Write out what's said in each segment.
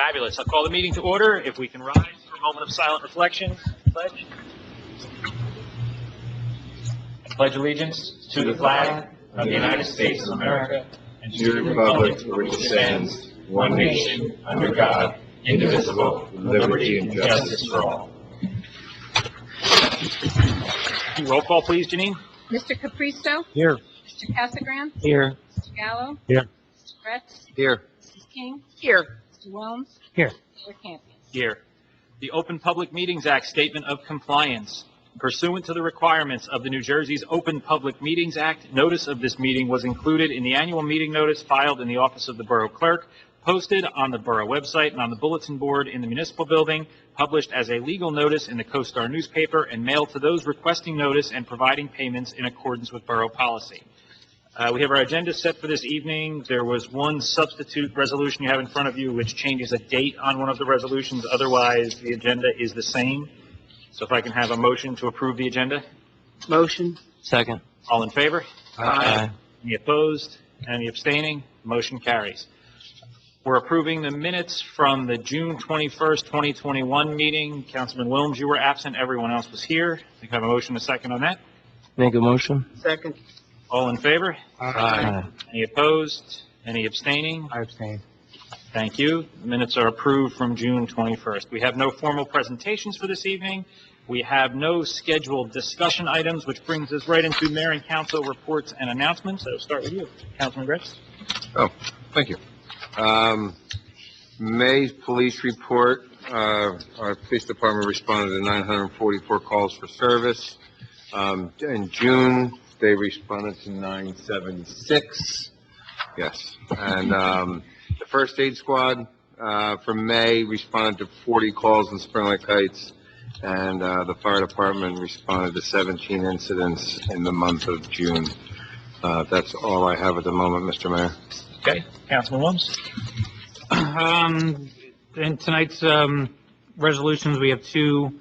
Fabulous. I'll call the meeting to order. If we can rise for a moment of silent reflection. Pledge. I pledge allegiance to the flag of the United States of America and to the republic for which it stands, one nation, under God, indivisible, with liberty and justice for all. Roll call, please, Janine. Mr. Capristo? Here. Mr. Casagrande? Here. Mr. Gallo? Here. Mr. Gretz? Here. Mrs. King? Here. Mr. Wilms? Here. Mayor Campbell? Here. The Open Public Meetings Act Statement of Compliance. Pursuant to the requirements of the New Jersey's Open Public Meetings Act, notice of this meeting was included in the annual meeting notice filed in the office of the Borough Clerk, posted on the Borough website and on the bulletin board in the municipal building, published as a legal notice in the CoStar newspaper, and mailed to those requesting notice and providing payments in accordance with Borough policy. We have our agenda set for this evening. There was one substitute resolution you have in front of you, which changes a date on one of the resolutions. Otherwise, the agenda is the same. So if I can have a motion to approve the agenda. Motion. Second. All in favor? Aye. Any opposed? Any abstaining? Motion carries. We're approving the minutes from the June 21st, 2021 meeting. Councilman Wilms, you were absent. Everyone else was here. We have a motion, a second on that. Make a motion. Second. All in favor? Aye. Any opposed? Any abstaining? I abstain. Thank you. The minutes are approved from June 21st. We have no formal presentations for this evening. We have no scheduled discussion items, which brings us right into Mayor and Council reports and announcements. I'll start with you, Councilman Gretz. Oh, thank you. May's police report, our police department responded to 944 calls for service. In June, they responded to 976. Yes. And the first aid squad for May responded to 40 calls in Spring Lake Heights. And the fire department responded to 17 incidents in the month of June. That's all I have at the moment, Mr. Mayor. Okay, Councilman Wilms. In tonight's resolutions, we have two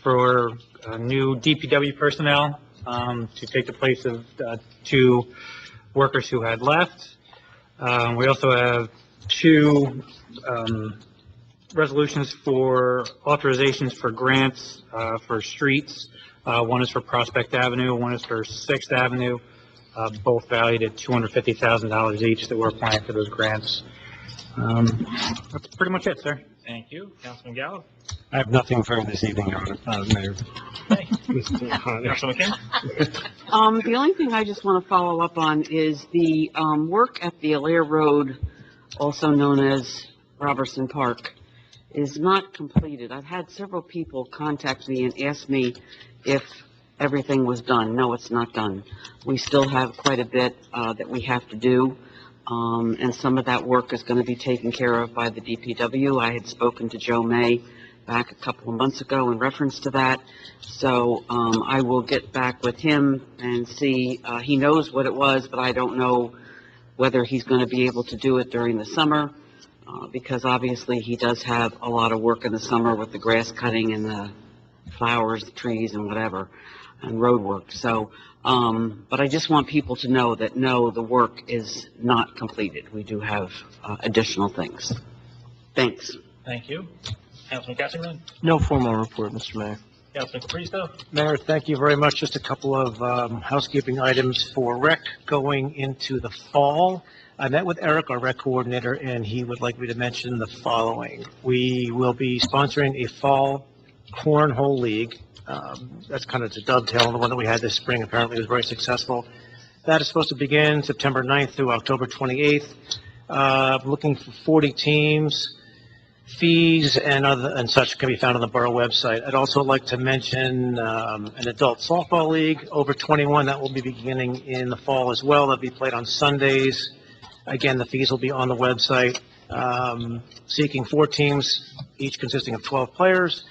for new DPW personnel to take the place of two workers who had left. We also have two resolutions for authorizations for grants for streets. One is for Prospect Avenue, one is for 6th Avenue, both valued at $250,000 each that we're applying for those grants. That's pretty much it, sir. Thank you. Councilman Gallo. I have nothing for this evening, Mayor. Councilman McKim. The only thing I just want to follow up on is the work at the Allaire Road, also known as Robertson Park, is not completed. I've had several people contact me and ask me if everything was done. No, it's not done. We still have quite a bit that we have to do, and some of that work is going to be taken care of by the DPW. I had spoken to Joe May back a couple of months ago in reference to that, so I will get back with him and see. He knows what it was, but I don't know whether he's going to be able to do it during the summer, because obviously he does have a lot of work in the summer with the grass cutting and the flowers, the trees, and whatever, and road work. So, but I just want people to know that, no, the work is not completed. We do have additional things. Thanks. Thank you. Councilman Casagrande. No formal report, Mr. Mayor. Councilman Capristo. Mayor, thank you very much. Just a couple of housekeeping items for rec going into the fall. I met with Eric, our rec coordinator, and he would like me to mention the following. We will be sponsoring a fall cornhole league. That's kind of to dovetail on the one that we had this spring. Apparently it was very successful. That is supposed to begin September 9th through October 28th. Looking for 40 teams. Fees and such can be found on the borough website. I'd also like to mention an adult softball league over 21 that will be beginning in the fall as well. That'll be played on Sundays. Again, the fees will be on the website. Seeking 4 teams, each consisting of 12 players,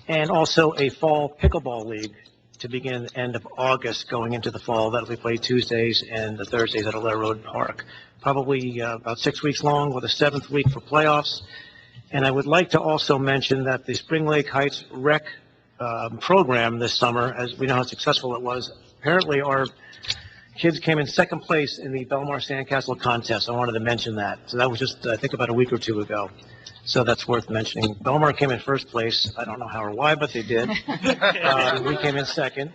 and also a fall pickleball league to begin end of August going into the fall. That'll be played Tuesdays and the Thursdays at Allaire Road Park. Probably about 6 weeks long with a 7th week for playoffs. And I would like to also mention that the Spring Lake Heights rec program this summer, as we know how successful it was, apparently our kids came in second place in the Belmar Sandcastle contest. I wanted to mention that. So that was just, I think, about a week or two ago. So that's worth mentioning. Belmar came in first place. I don't know how or why, but they did. We came in second.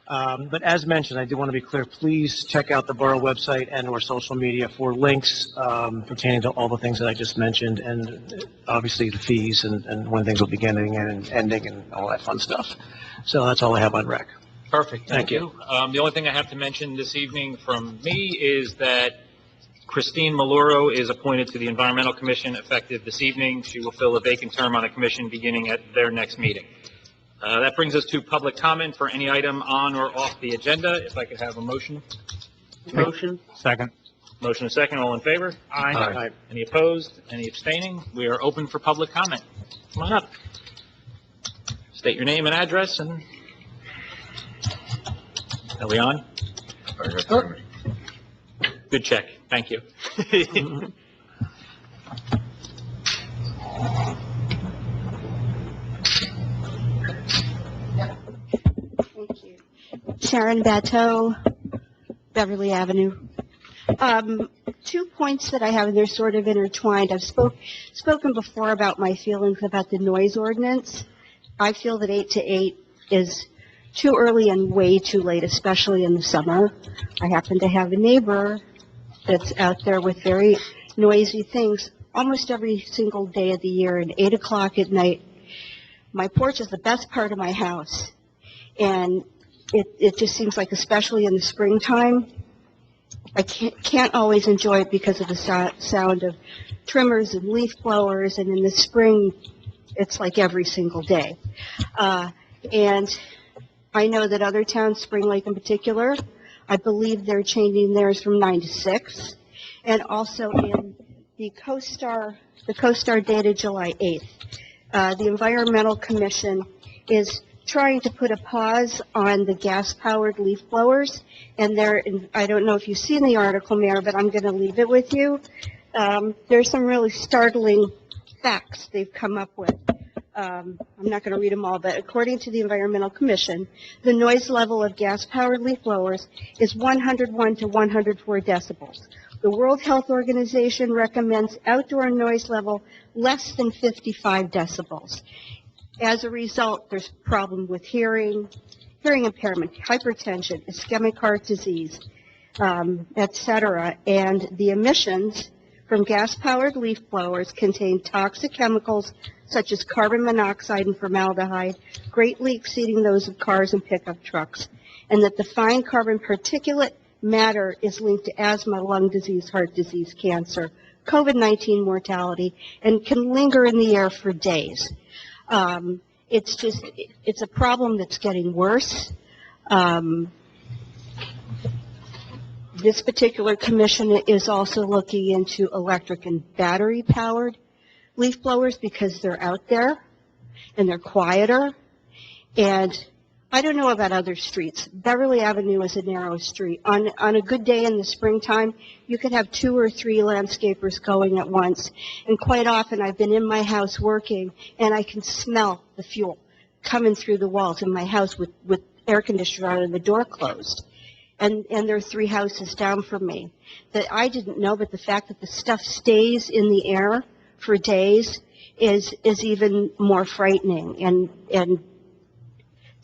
But as mentioned, I do want to be clear, please check out the borough website and/or social media for links pertaining to all the things that I just mentioned, and obviously the fees and when things will be beginning and ending and all that fun stuff. So that's all I have on rec. Perfect, thank Thank you. you. The only thing I have to mention this evening from me is that Christine Maluro is appointed to the Environmental Commission effective this evening. She will fill a vacant term on the commission beginning at their next meeting. That brings us to public comment for any item on or off the agenda. If I could have a motion. Motion? Second. Motion and second, all in favor? Aye. Any opposed? Any abstaining? We are open for public comment. Come on up. State your name and address, and are we on? Good check, thank you. Thank you. Sharon Bateau, Beverly Avenue. 2 points that I have, and they're sort of intertwined. I've spoken before about my feelings about the noise ordinance. I feel that 8 to 8 is too early and way too late, especially in the summer. I happen to have a neighbor that's out there with very noisy things almost every single day of the year, and 8 o'clock at night. My porch is the best part of my house, and it just seems like, especially in the springtime, I can't always enjoy it because of the sound of trimmers and leaf blowers, and in the spring, it's like every single day. And I know that other towns, Spring Lake in particular, I believe they're changing theirs from 9 to 6. And also in the CoStar dated July 8th, the Environmental Commission is trying to put a pause on the gas-powered leaf blowers. And I don't know if you've seen the article, Mayor, but I'm going to leave it with you. There's some really startling facts they've come up with. I'm not going to read them all, but according to the Environmental Commission, the noise level of gas-powered leaf blowers is 101 to 104 decibels. The World Health Organization recommends outdoor noise level less than 55 decibels. As a result, there's a problem with hearing impairment, hypertension, ischemic heart disease, etc. And the emissions from gas-powered leaf blowers contain toxic chemicals such as carbon monoxide and formaldehyde, greatly exceeding those of cars and pickup trucks, and that the fine carbon particulate matter is linked to asthma, lung disease, heart disease, cancer, COVID-19 mortality, and can linger in the air for days. It's a problem that's getting worse. This particular commission is also looking into electric and battery-powered leaf blowers because they're out there and they're quieter. And I don't know about other streets. Beverly Avenue is a narrow street. On a good day in the springtime, you could have 2 or 3 landscapers going at once. And quite often, I've been in my house working, and I can smell the fuel coming through the walls in my house with air conditioner on and the door closed. And there are 3 houses down from me that I didn't know, but the fact that the stuff stays in the air for days is even more frightening. And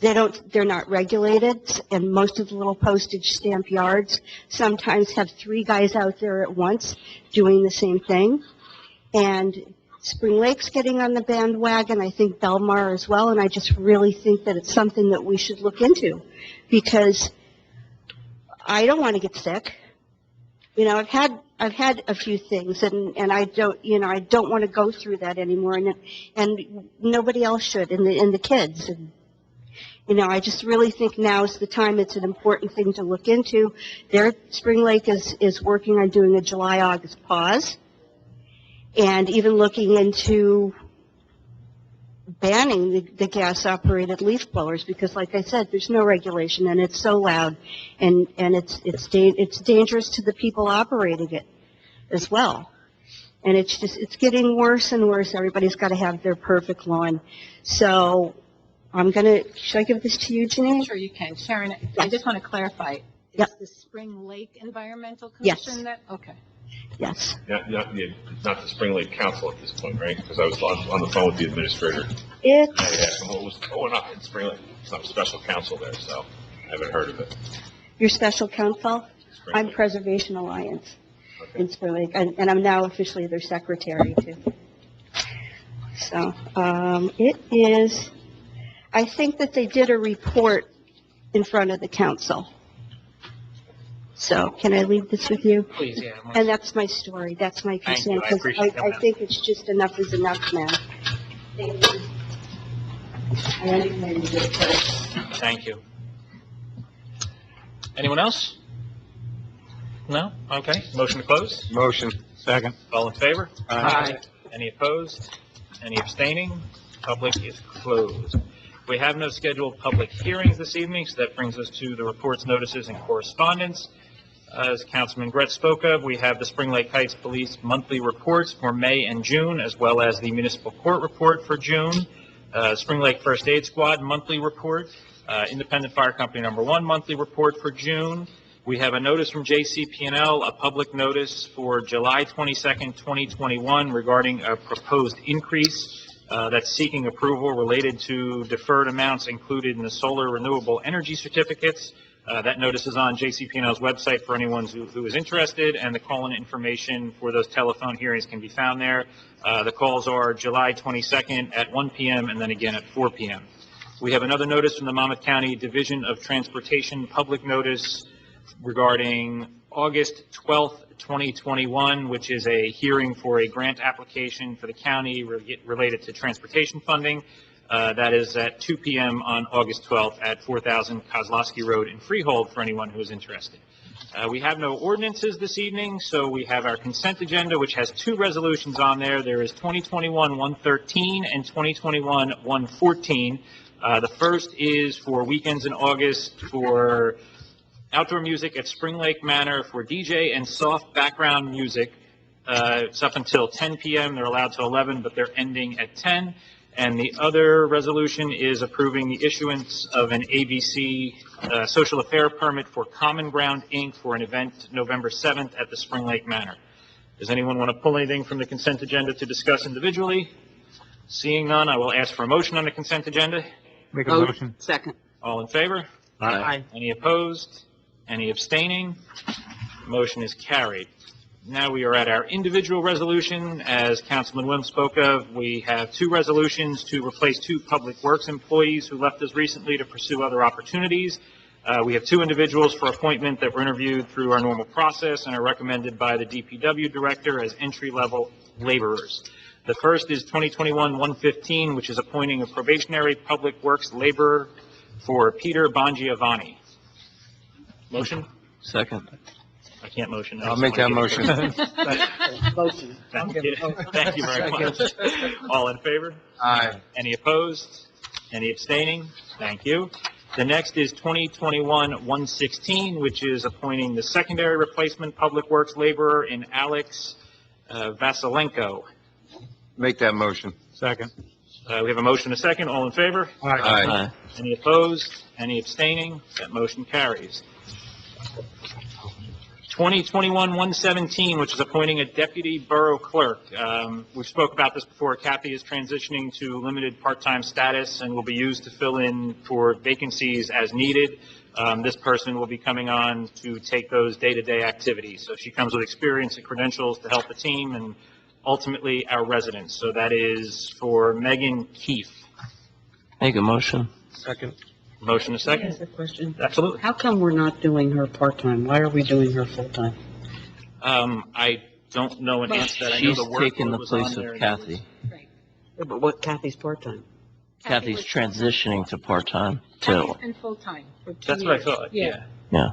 they're not regulated, and most of the little postage stamp yards sometimes have 3 guys out there at once doing the same thing. And Spring Lake's getting on the bandwagon, I think Belmar as well, and I just really think that it's something that we should look into, because I don't want to get sick. You know, I've had a few things, and I don't want to go through that anymore, and nobody else should, and the kids. And, you know, I just really think now is the time. It's an important thing to look into. Spring Lake is working on doing a July-August pause, and even looking into banning the gas-operated leaf blowers, because, like I said, there's no regulation, and it's so loud, and it's dangerous to the people operating it as well. And it's getting worse and worse. Everybody's got to have their perfect lawn. So should I give this to you, Janine? Sure you can. Sharon, I just want to clarify. Yep. The Spring Lake Environmental Yes. Commission that, okay. Yes. Not the Spring Lake Council at this point, right? Because I was on the phone with the administrator. I It's, asked him what was going on in Spring Lake. It's not a special council there, so I haven't heard of it. your special counsel? Spring I'm Lake. Preservation Alliance Okay. in Spring Lake, and I'm now officially their secretary, too. So, it is, I think that they did a report in front of the council. So, can I leave this with you? Please, yeah. And that's my story, that's my Thank concern, you. I because appreciate I that. think it's just enough is enough now. Thank you. I understand you did it first. Thank you. Anyone else? No? Okay. Motion to close? Motion. Second. All in favor? Aye. Any opposed? Any abstaining? Public is closed. We have no scheduled public hearings this evening, so that brings us to the reports, notices, and correspondence. As Councilman Gretz spoke of, we have the Spring Lake Heights Police monthly reports for May and June, as well as the municipal court report for June. Spring Lake First Aid Squad monthly report, Independent Fire Company Number 1 monthly report for June. We have a notice from JCP&L, a public notice for July 22nd, 2021 regarding a proposed increase that's seeking approval related to deferred amounts included in the solar renewable energy certificates. That notice is on JCP&L's website for anyone who is interested, and the call-in information for those telephone hearings can be found there. The calls are July 22nd at 1 p.m. and then again at 4 p.m. We have another notice from the Monmouth County Division of Transportation, public notice regarding August 12th, 2021, which is a hearing for a grant application for the county related to transportation funding. That is at 2 p.m. on August 12th at 4000 Kozlowski Road in Freehold for anyone who is interested. We have no ordinances this evening, so we have our consent agenda, which has 2 resolutions on there. There is 2021-113 and 2021-114. The first is for weekends in August for outdoor music at Spring Lake Manor for DJ and soft background music. It's up until 10 p.m. They're allowed till 11, but they're ending at 10. And the other resolution is approving the issuance of an ABC social affair permit for Common Ground, Inc. for an event November 7th at the Spring Lake Manor. Does anyone want to pull anything from the consent agenda to discuss individually? Seeing none, I will ask for a motion on the consent agenda. Make a Oh, motion. Second. All in favor? Aye. Any opposed? Any abstaining? Motion is carried. Now we are at our individual resolution. As Councilman Wim spoke of, we have 2 resolutions to replace 2 public works employees who left us recently to pursue other opportunities. We have 2 individuals for appointment that were interviewed through our normal process and are recommended by the DPW director as entry-level laborers. The first is 2021-115, which is appointing a probationary public works laborer for Peter Bongiovanni. Motion? Second. I can't motion. I'll make that motion. Motion. Thank you. Thank you very much. All in favor? Aye. Any opposed? Any abstaining? Thank you. The next is 2021-116, which is appointing the secondary replacement public works laborer in Alex Vasilenko. Make that motion. Second. We have a motion, a second. All in favor? Aye. Any opposed? Any abstaining? That motion carries. 2021-117, which is appointing a deputy borough clerk. We spoke about this before. Kathy is transitioning to limited part-time status and will be used to fill in for vacancies as needed. This person will be coming on to take those day-to-day activities. So she comes with experience and credentials to help the team and ultimately our residents. So that is for Megan Keefe. Make a motion. Second. Motion a Can I second? ask a question? Absolutely. How come we're not doing her part-time? Why are we doing her full-time? I don't know an answer to that. I know She's the workload taking the was on place there of and it was- Kathy. Yeah, but what, Kathy's part-time? Kathy's transitioning to part-time Kathy's too. been full-time for 2 That's what I years. thought, yeah. Yeah.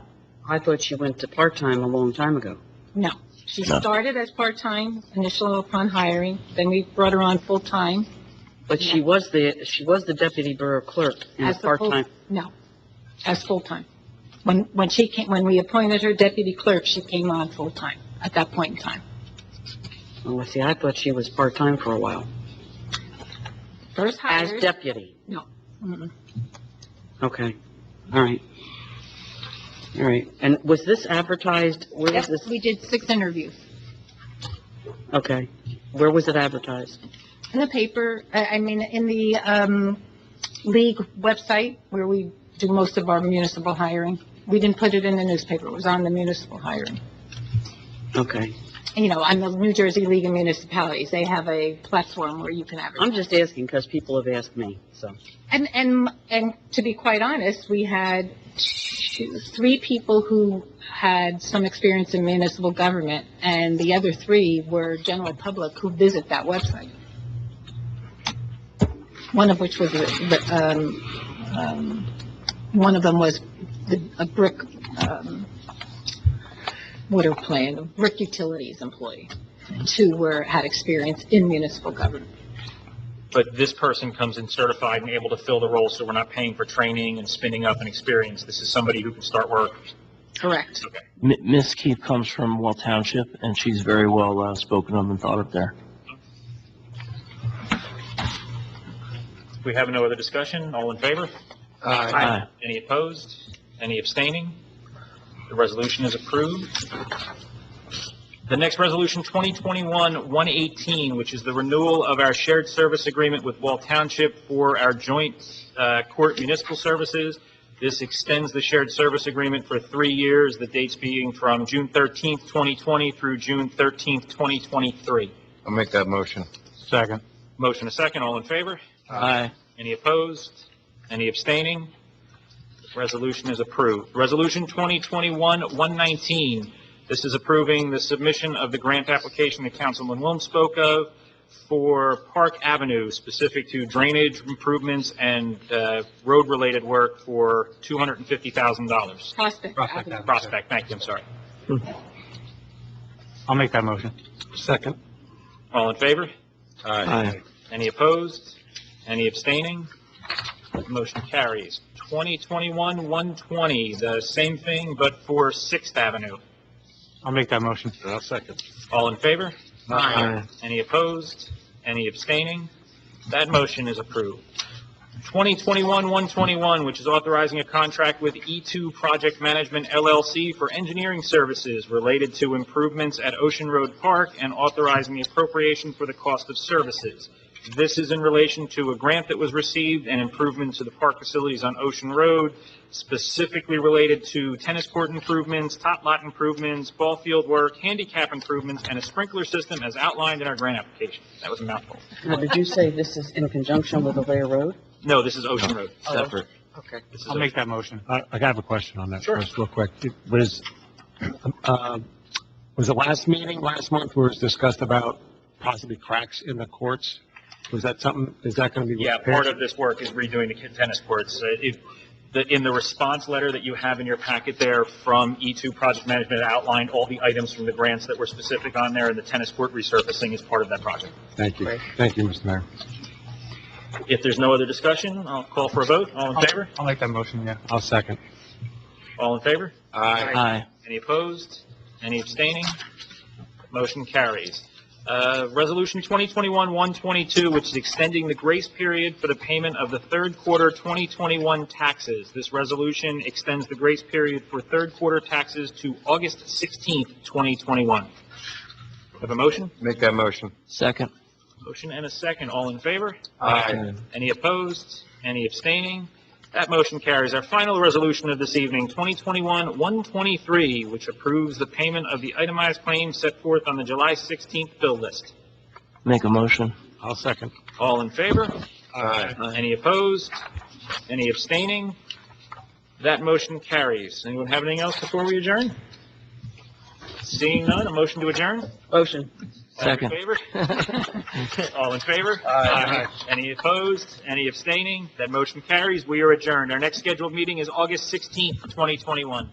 I thought she went to part-time a long time ago. No, she No. started as part-time initially upon hiring, then we brought her on full-time. But she was the deputy borough clerk in as the the full- part-time. No, as full-time. When we appointed her deputy clerk, she came on full-time at that point in time. Oh, see, I thought she was part-time for a while. First As hired. deputy. No. Mm-mm. Okay. All right. All right, and was this advertised, where was Yep, this? we did 6 interviews Okay, where was it advertised? in the paper, in the league website where we do most of our municipal hiring. We didn't put it in the newspaper, it was on the municipal hiring. Okay, On the New Jersey League of Municipalities, they have a platform where you can advertise. I'm just asking because people have asked me, so. And to be quite honest, we had 3 people who had some experience in municipal government, and the other 3 were general public who visit that website. One of which was, one of them was a brick, water plant, a brick utilities employee. 2 had experience in municipal government. But this person comes in certified and able to fill the role, so we're not paying for training and spinning up an experience. This is somebody who can start work. Correct. Okay. Ms. Keith comes from Wall Township, and she's very well spoken of and thought of there. We have no other discussion. All in favor? Aye. Any opposed? Any abstaining? The resolution is approved. The next resolution, 2021-118, which is the renewal of our shared service agreement with Wall Township for our joint court municipal services. This extends the shared service agreement for 3 years, the dates being from June 13th, 2020 through June 13th, 2023. I'll make that motion. Second. Motion a second. All in favor? Aye. Any opposed? Any abstaining? Resolution is approved. Resolution 2021-119. This is approving the submission of the grant application that Councilman Wilm spoke of for Park Avenue, specific to drainage improvements and road-related work for $250,000. Prospect Prospect Avenue. Avenue. Prospect, thank you, I'm sorry. I'll make that motion. Second. All in favor? Aye. Any opposed? Any abstaining? Motion carries. 2021-120, the same thing, but for 6th Avenue. I'll make that motion. I'll second. All in favor? Aye. Any opposed? Any abstaining? That motion is approved. 2021-121, which is authorizing a contract with E2 Project Management LLC for engineering services related to improvements at Ocean Road Park and authorizing the appropriation for the cost of services. This is in relation to a grant that was received and improvements to the park facilities on Ocean Road, specifically related to tennis court improvements, top lot improvements, ball field work, handicap improvements, and a sprinkler system as outlined in our grant application. That was a mouthful. Now, did you say this is in conjunction with Alair Road? No, this is Ocean Road. Separate. Okay. This is I'll make that motion. I have a question on that Sure. first, real quick. Was the last meeting last month where it was discussed about possibly cracks in the courts? Was that something, is that going to be? Yeah, repaired? part of this work is redoing the tennis courts. In the response letter that you have in your packet there from E2 Project Management, it outlined all the items from the grants that were specific on there, and the tennis court resurfacing is part of that project. Thank you. Great. Thank you, Mr. Mayor. If there's no other discussion, I'll call for a vote. All in favor? I'll make that motion, yeah. I'll second. All in favor? Aye. Aye. Any opposed? Any abstaining? Motion carries. Resolution 2021-122, which is extending the grace period for the payment of the third quarter 2021 taxes. This resolution extends the grace period for third quarter taxes to August 16th, 2021. Have a motion? Make that motion. Second. Motion and a second. All in favor? Aye. Any opposed? Any abstaining? That motion carries. Our final resolution of this evening, 2021-123, which approves the payment of the itemized claims set forth on the July 16th bill list. Make a motion. I'll second. All in favor? Aye. Any opposed? Any abstaining? That motion carries. Anyone have anything else before we adjourn? Seeing none, a motion to adjourn? Motion. Second. All in favor? All in favor? Aye. Any opposed? Any abstaining? That motion carries. We are adjourned. Our next scheduled meeting is August 16th, 2021.